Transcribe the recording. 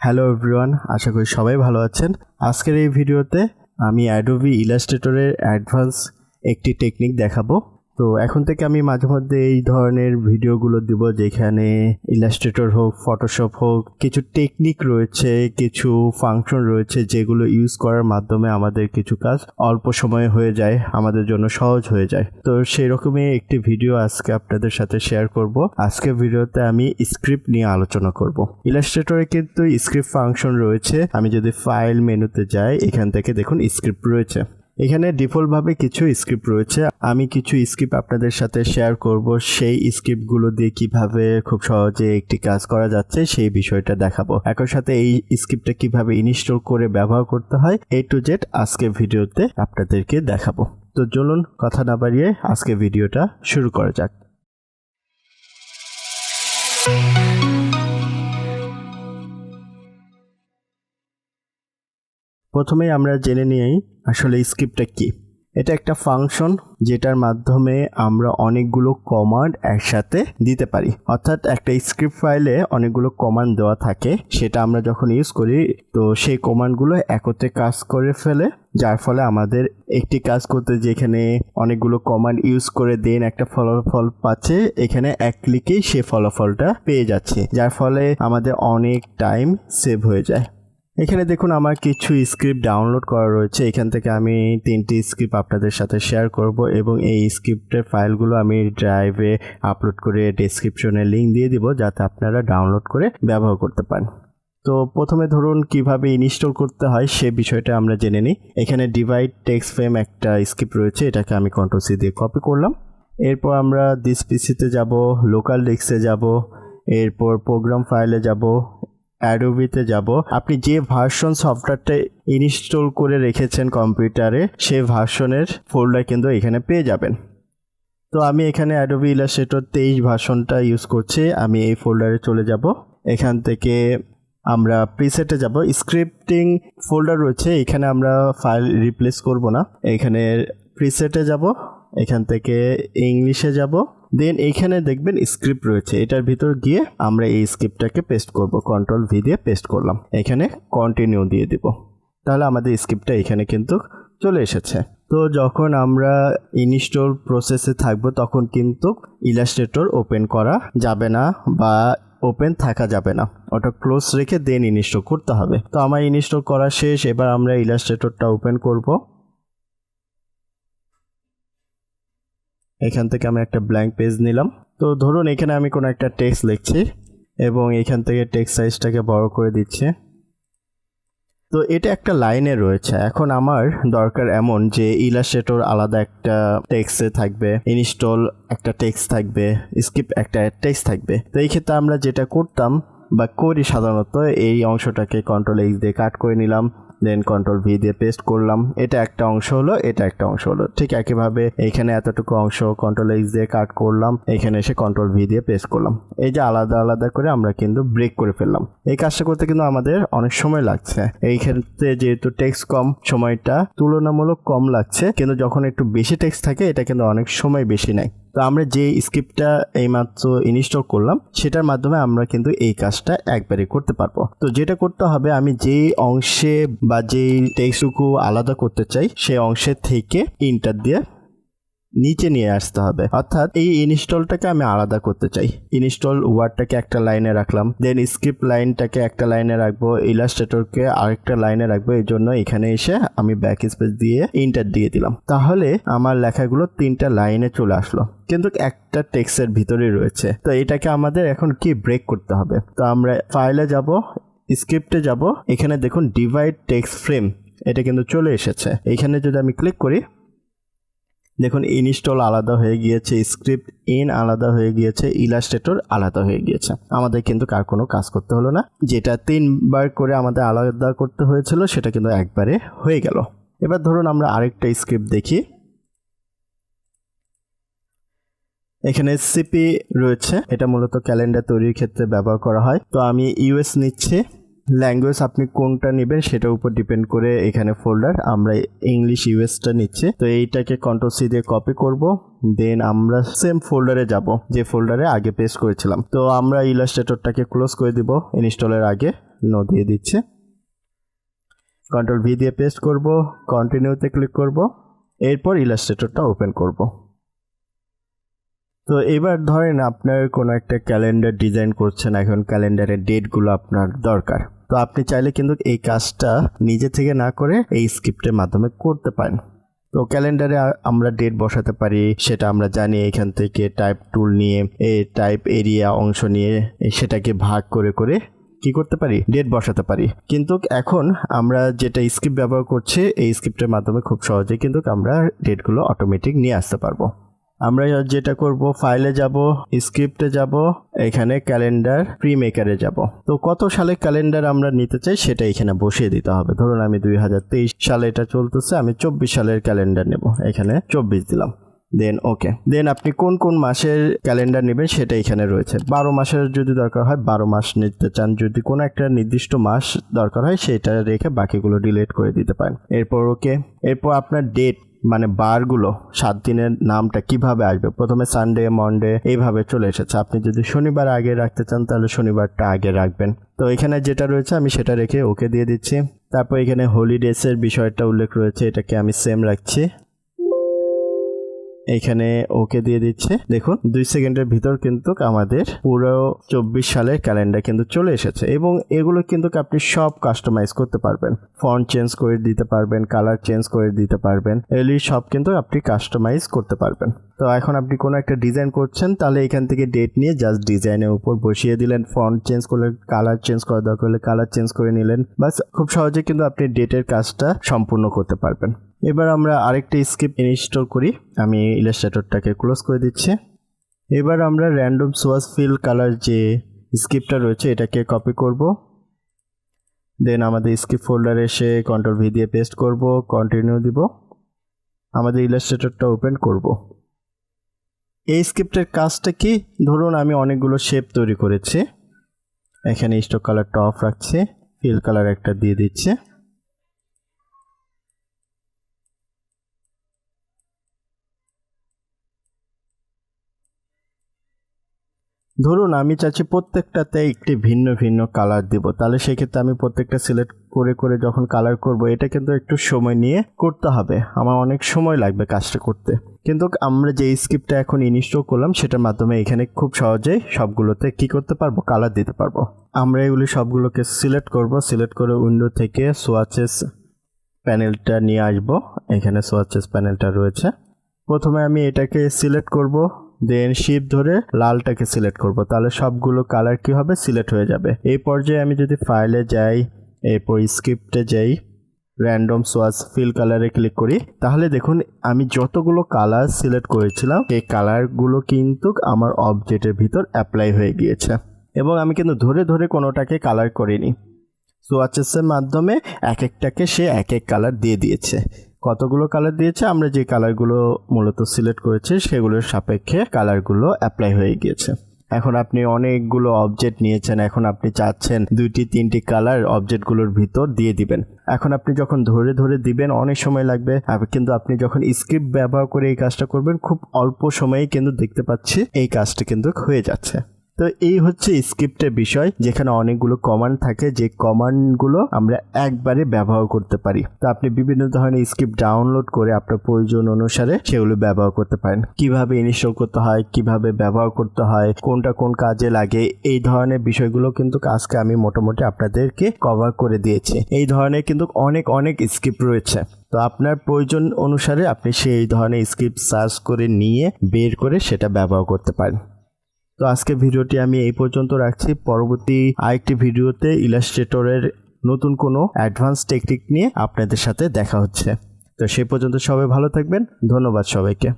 Hello everyone, আশা করি সবাই ভালো আছেন। আজকের এই ভিডিওতে আমি অ্যাডোবি ইলাস্ট্রেটরের অ্যাডভান্স একটি টেকনিক দেখাবো। তো এখন থেকে আমি মাঝে মধ্যে এই ধরনের ভিডিওগুলো দিব, যেখানে ইলাস্ট্রেটর হোক, ফটোশপ হোক, কিছু টেকনিক রয়েছে, কিছু ফাংশন রয়েছে যেগুলো ইউজ করার মাধ্যমে আমাদের কিছু কাজ অল্প সময়ে হয়ে যায়, আমাদের জন্য সহজ হয়ে যায়। তো সেই রকমই একটি ভিডিও আজকে আপনাদের সাথে শেয়ার করব। আজকের ভিডিওতে আমি স্ক্রিপ্ট নিয়ে আলোচনা করব। ইলাস্ট্রেটরে কিন্তু স্ক্রিপ্ট ফাংশন রয়েছে। আমি যদি ফাইল মেনুতে যাই, এখান থেকে দেখুন স্ক্রিপ্ট রয়েছে। এখানে ডিফল্টভাবে কিছু স্ক্রিপ্ট রয়েছে। আমি কিছু স্ক্রিপ্ট আপনাদের সাথে শেয়ার করব। সেই স্ক্রিপ্টগুলো দিয়ে কিভাবে খুব সহজে একটি কাজ করা যাচ্ছে সেই বিষয়টা দেখাবো। একই সাথে এই স্ক্রিপ্টটা কিভাবে ইনস্টল করে ব্যবহার করতে হয় A to Z আজকে ভিডিওতে আপনাদেরকে দেখাবো। তো চলুন কথা না বাড়িয়ে আজকে ভিডিওটা শুরু করা যাক। প্রথমেই আমরা জেনে নিই আসলে স্ক্রিপ্টটা কি। এটা একটা ফাংশন যেটার মাধ্যমে আমরা অনেকগুলো কমান্ড একসাথে দিতে পারি। অর্থাৎ একটা স্ক্রিপ্ট ফাইলে অনেকগুলো কমান্ড দেওয়া থাকে, সেটা আমরা যখন ইউজ করি তো সেই কমান্ডগুলো একত্রে কাজ করে ফেলে, যার ফলে আমাদের একটি কাজ করতে যেখানে অনেকগুলো কমান্ড ইউজ করে দেন একটা ফলাফল পাচ্ছে, এখানে এক ক্লিকেই সে ফলাফলটা পেয়ে যাচ্ছে, যার ফলে আমাদের অনেক টাইম সেভ হয়ে যায়। এখানে দেখুন আমার কিছু স্ক্রিপ্ট ডাউনলোড করা রয়েছে। এখান থেকে আমি 3টি স্ক্রিপ্ট আপনাদের সাথে শেয়ার করব এবং এই স্ক্রিপ্টের ফাইলগুলো আমি ড্রাইভে আপলোড করে ডেসক্রিপশনে লিংক দিয়ে দিব, যাতে আপনারা ডাউনলোড করে ব্যবহার করতে পারেন। তো প্রথমে ধরুন কিভাবে ইনস্টল করতে হয় সে বিষয়টা আমরা জেনে নিই। এখানে ডিভাইড টেক্সট ফ্রেম একটা স্ক্রিপ্ট রয়েছে, এটাকে আমি Ctrl+C দিয়ে কপি করলাম। এরপর আমরা দিস পিসিতে যাব, লোকাল ডিস্কে যাব, এরপর প্রোগ্রাম ফাইলে যাব, অ্যাডোবিতে যাব। আপনি যে ভার্সন সফটওয়্যারটা ইনস্টল করে রেখেছেন কম্পিউটারে, সেই ভার্সনের ফোল্ডার কিন্তু এখানে পেয়ে যাবেন। তো আমি এখানে অ্যাডোবি ইলাস্ট্রেটর 23 ভার্সনটা ইউজ করছি। আমি এই ফোল্ডারে চলে যাব। এখান থেকে আমরা প্রিসেটে যাব। স্ক্রিপ্টিং ফোল্ডার রয়েছে, এখানে আমরা ফাইল রিপ্লেস করব না। এখানে প্রিসেটে যাব, এখান থেকে ইংলিশে যাব, দেন এইখানে দেখবেন স্ক্রিপ্ট রয়েছে, এটার ভিতর গিয়ে আমরা এই স্ক্রিপ্টটাকে পেস্ট করব। Ctrl+V দিয়ে পেস্ট করলাম, এখানে কন্টিনিউ দিয়ে দিব। তাহলে আমাদের স্ক্রিপ্টটা এখানে কিন্তু চলে এসেছে। তো যখন আমরা ইনস্টল প্রসেসে থাকব তখন কিন্তু ইলাস্ট্রেটর ওপেন করা যাবে না বা ওপেন থাকা যাবে না, ওটা ক্লোজ রেখে দেন ইনস্টল করতে হবে। তো আমার ইনস্টল করা শেষ। এবার আমরা ইলাস্ট্রেটরটা ওপেন করব। এখান থেকে আমি একটা ব্ল্যাঙ্ক পেজ নিলাম। তো ধরুন এখানে আমি কোনো একটা টেক্সট লিখছি এবং এখান থেকে টেক্সট সাইজটাকে বড় করে দিচ্ছি। তো এটা একটা লাইনে রয়েছে। এখন আমার দরকার এমন যে ইলাস্ট্রেটর আলাদা একটা টেক্সটে থাকবে, ইনস্টল একটা টেক্সট থাকবে, স্ক্রিপ্ট একটা টেক্সট থাকবে। তো এই ক্ষেত্রে আমরা যেটা করতাম বা করি সাধারণত, এই অংশটাকে Ctrl+X দিয়ে কাট করে নিলাম, দেন Ctrl+V দিয়ে পেস্ট করলাম। এটা একটা অংশ হলো, এটা একটা অংশ হলো। ঠিক একইভাবে এখানে এতটুকু অংশ Ctrl+X দিয়ে কাট করলাম, এখানে এসে Ctrl+V দিয়ে পেস্ট করলাম। এই যে আলাদা আলাদা করে আমরা কিন্তু ব্রেক করে ফেললাম। এই কাজটা করতে কিন্তু আমাদের অনেক সময় লাগছে। এই ক্ষেত্রে যেহেতু টেক্সট কম, সময়টা তুলনামূলক কম লাগছে, কিন্তু যখন একটু বেশি টেক্সট থাকে এটা কিন্তু অনেক সময় বেশি নেয়। তো আমরা যে স্ক্রিপ্টটা এইমাত্র ইনস্টল করলাম সেটার মাধ্যমে আমরা কিন্তু এই কাজটা একবারে করতে পারবো। তো যেটা করতে হবে, আমি যেই অংশে বা যেই টেক্সটটুকু আলাদা করতে চাই সেই অংশের থেকে ইন্টার দিয়ে নিচে নিয়ে আসতে হবে। অর্থাৎ এই ইনস্টলটাকে আমি আলাদা করতে চাই। ইনস্টল ওয়ার্ডটাকে একটা লাইনে রাখলাম, দেন স্ক্রিপ্ট লাইনটাকে একটা লাইনে রাখবো, ইলাস্ট্রেটরকে আরেকটা লাইনে রাখবো। এই জন্য এখানে এসে আমি ব্যাক স্পেস দিয়ে ইন্টার দিয়ে দিলাম। তাহলে আমার লেখাগুলো 3টা লাইনে চলে আসলো, কিন্তু একটা টেক্সটের ভিতরেই রয়েছে। তো এটাকে আমাদের এখন কি ব্রেক করতে হবে। তো আমরা ফাইলে যাব, স্ক্রিপ্টে যাব, এখানে দেখুন ডিভাইড টেক্সট ফ্রেম, এটা কিন্তু চলে এসেছে। এখানে যদি আমি ক্লিক করি, দেখুন ইনস্টল আলাদা হয়ে গিয়েছে, স্ক্রিপ্ট ইন আলাদা হয়ে গিয়েছে, ইলাস্ট্রেটর আলাদা হয়ে গিয়েছে। আমাদের কিন্তু কার কোনো কাজ করতে হলো না। যেটা 3বার করে আমাদের আলাদা করতে হয়েছিল সেটা কিন্তু একবারে হয়ে গেল। এবার ধরুন আমরা আরেকটা স্ক্রিপ্ট দেখি। এখানে সিপি রয়েছে, এটা মূলত ক্যালেন্ডার তৈরির ক্ষেত্রে ব্যবহার করা হয়। তো আমি ইউএস নিচ্ছি। ল্যাঙ্গুয়েজ আপনি কোনটা নেবেন সেটার উপর ডিপেন্ড করে এখানে ফোল্ডার। আমরা ইংলিশ ইউএসটা নিচ্ছি। তো এইটাকে Ctrl+C দিয়ে কপি করব, দেন আমরা সেম ফোল্ডারে যাব যে ফোল্ডারে আগে পেস্ট করেছিলাম। তো আমরা ইলাস্ট্রেটরটাকে ক্লোজ করে দিব ইনস্টলের আগে। নো দিয়ে দিচ্ছি। কন্ট্রোল ভি দিয়ে পেস্ট করব, কন্টিনিউতে ক্লিক করব, এরপর ইলাস্ট্রেটরটা ওপেন করব। তো এবার ধরেন আপনার কোনো একটা ক্যালেন্ডার ডিজাইন করছেন, এখন ক্যালেন্ডারের ডেটগুলো আপনার দরকার। তো আপনি চাইলে কিন্তু এই কাজটা নিজে থেকে না করে এই স্ক্রিপ্টের মাধ্যমে করতে পারেন। তো ক্যালেন্ডারে আমরা ডেট বসাতে পারি, সেটা আমরা জানি। এখান থেকে টাইপ টুল নিয়ে এই টাইপ এরিয়া অংশ নিয়ে সেটাকে ভাগ করে করে কি করতে পারি, ডেট বসাতে পারি। কিন্তু এখন আমরা যেটা স্ক্রিপ্ট ব্যবহার করছি, এই স্ক্রিপ্টের মাধ্যমে খুব সহজে কিন্তু আমরা ডেটগুলো অটোমেটিক নিয়ে আসতে পারবো। আমরা যেটা করব, ফাইলে যাব, স্ক্রিপ্টে যাব, এখানে ক্যালেন্ডার প্রি মেকারে যাব। তো কত সালে ক্যালেন্ডার আমরা নিতে চাই সেটা এখানে বসিয়ে দিতে হবে। ধরুন আমি 2023 সালে এটা চলতেছে, আমি 24 সালের ক্যালেন্ডার নেব, এখানে 24 দিলাম, দেন ওকে। দেন আপনি কোন কোন মাসের ক্যালেন্ডার নেবেন সেটা এখানে রয়েছে। 12 মাসের যদি দরকার হয় 12 মাস নিতে চান, যদি কোনো একটা নির্দিষ্ট মাস দরকার হয় সেটা রেখে বাকিগুলো ডিলিট করে দিতে পারেন। এরপর ওকে। এরপর আপনার ডেট মানে বারগুলো 7 দিনের নামটা কিভাবে আসবে, প্রথমে সানডে, মন্ডে এইভাবে চলে এসেছে। আপনি যদি শনিবার আগে রাখতে চান তাহলে শনিবারটা আগে রাখবেন। তো এখানে যেটা রয়েছে আমি সেটা রেখে ওকে দিয়ে দিচ্ছি। তারপর এখানে হলিডেসের বিষয়টা উল্লেখ রয়েছে, এটাকে আমি সেম রাখছি, এখানে ওকে দিয়ে দিচ্ছে। দেখুন 2 সেকেন্ডের ভিতর কিন্তু আমাদের পুরো 24 সালের ক্যালেন্ডার কিন্তু চলে এসেছে। এবং এগুলো কিন্তু আপনি সব কাস্টমাইজ করতে পারবেন, ফন্ট চেঞ্জ করে দিতে পারবেন, কালার চেঞ্জ করে দিতে পারবেন, এগুলি সব কিন্তু আপনি কাস্টমাইজ করতে পারবেন। তো এখন আপনি কোনো একটা ডিজাইন করছেন, তাহলে এখান থেকে ডেট নিয়ে জাস্ট ডিজাইনের উপর বসিয়ে দিলেন, ফন্ট চেঞ্জ করলে, কালার চেঞ্জ করা দরকার হলে কালার চেঞ্জ করে নিলেন, বাস খুব সহজে কিন্তু আপনি ডেটের কাজটা সম্পূর্ণ করতে পারবেন। এবার আমরা আরেকটা স্ক্রিপ্ট ইনস্টল করি, আমি ইলাস্ট্রেটরটাকে ক্লোজ করে দিচ্ছি। এবার আমরা র্যান্ডম সোয়াচ ফিল কালার যে স্ক্রিপ্টটা রয়েছে এটাকে কপি করব, দেন আমাদের স্ক্রিপ্ট ফোল্ডারে এসে কন্ট্রোল ভি দিয়ে পেস্ট করব, কন্টিনিউ দিব, আমাদের ইলাস্ট্রেটরটা ওপেন করব। এই স্ক্রিপ্টের কাজটা কি, ধরুন আমি অনেকগুলো শেপ তৈরি করেছি, এখানে স্টক কালারটা অফ রাখছি, ফিল কালার একটা দিয়ে দিচ্ছি। ধরুন আমি চাচ্ছি প্রত্যেকটাতে একটি ভিন্ন ভিন্ন কালার দিব, তাহলে সেক্ষেত্রে আমি প্রত্যেকটা সিলেক্ট করে করে যখন কালার করব, এটা কিন্তু একটু সময় নিয়ে করতে হবে, আমার অনেক সময় লাগবে কাজটা করতে। কিন্তু আমরা যে স্ক্রিপ্টটা এখন ইনস্টল করলাম সেটার মাধ্যমে এখানে খুব সহজেই সবগুলোতে কি করতে পারবো, কালার দিতে পারবো। আমরা এগুলি সবগুলোকে সিলেক্ট করব, সিলেক্ট করে উইন্ডো থেকে সোয়াচেস প্যানেলটা নিয়ে আসব, এখানে সোয়াচেস প্যানেলটা রয়েছে। প্রথমে আমি এটাকে সিলেক্ট করব, দেন শিফট ধরে লালটাকে সিলেক্ট করব, তাহলে সবগুলো কালার কি হবে, সিলেক্ট হয়ে যাবে। এই পর্যায়ে আমি যদি ফাইলে যাই, এরপর স্ক্রিপ্টে যাই, র্যান্ডম সোয়াচ ফিল কালারে ক্লিক করি, তাহলে দেখুন আমি যতগুলো কালার সিলেক্ট করেছিলাম এই কালারগুলো কিন্তু আমার অবজেক্টের ভিতর অ্যাপ্লাই হয়ে গিয়েছে। এবং আমি কিন্তু ধরে ধরে কোনোটাকে কালার করিনি, সোয়াচেসের মাধ্যমে এক একটাকে সে এক এক কালার দিয়ে দিয়েছে। কতগুলো কালার দিয়েছে, আমরা যে কালারগুলো মূলত সিলেক্ট করেছি সেগুলোর সাপেক্ষে কালারগুলো অ্যাপ্লাই হয়ে গিয়েছে। এখন আপনি অনেকগুলো অবজেক্ট নিয়েছেন, এখন আপনি চাচ্ছেন 2-3টি কালার অবজেক্টগুলোর ভিতর দিয়ে দিবেন। এখন আপনি যখন ধরে ধরে দিবেন অনেক সময় লাগবে, কিন্তু আপনি যখন স্ক্রিপ্ট ব্যবহার করে এই কাজটা করবেন খুব অল্প সময়েই কিন্তু দেখতে পাচ্ছি এই কাজটা কিন্তু হয়ে যাচ্ছে। তো এই হচ্ছে স্ক্রিপ্টের বিষয়, যেখানে অনেকগুলো কমান্ড থাকে, যে কমান্ডগুলো আমরা একবারে ব্যবহার করতে পারি। তো আপনি বিভিন্ন ধরনের স্ক্রিপ্ট ডাউনলোড করে আপনার প্রয়োজন অনুসারে সেগুলো ব্যবহার করতে পারেন। কিভাবে ইনস্টল করতে হয়, কিভাবে ব্যবহার করতে হয়, কোনটা কোন কাজে লাগে, এই ধরনের বিষয়গুলো কিন্তু আজকে আমি মোটামুটি আপনাদেরকে কভার করে দিয়েছি। এই ধরনের কিন্তু অনেক স্ক্রিপ্ট রয়েছে, তো আপনার প্রয়োজন অনুসারে আপনি সেই ধরনের স্ক্রিপ্ট সার্চ করে নিয়ে বের করে সেটা ব্যবহার করতে পারেন। তো আজকে ভিডিওটি আমি এই পর্যন্ত রাখছি, পরবর্তী আরেকটি ভিডিওতে ইলাস্ট্রেটরের নতুন কোনো অ্যাডভান্স টেকনিক নিয়ে আপনাদের সাথে দেখা হচ্ছে। তো সেই পর্যন্ত সবাই ভালো থাকবেন, ধন্যবাদ সবাইকে।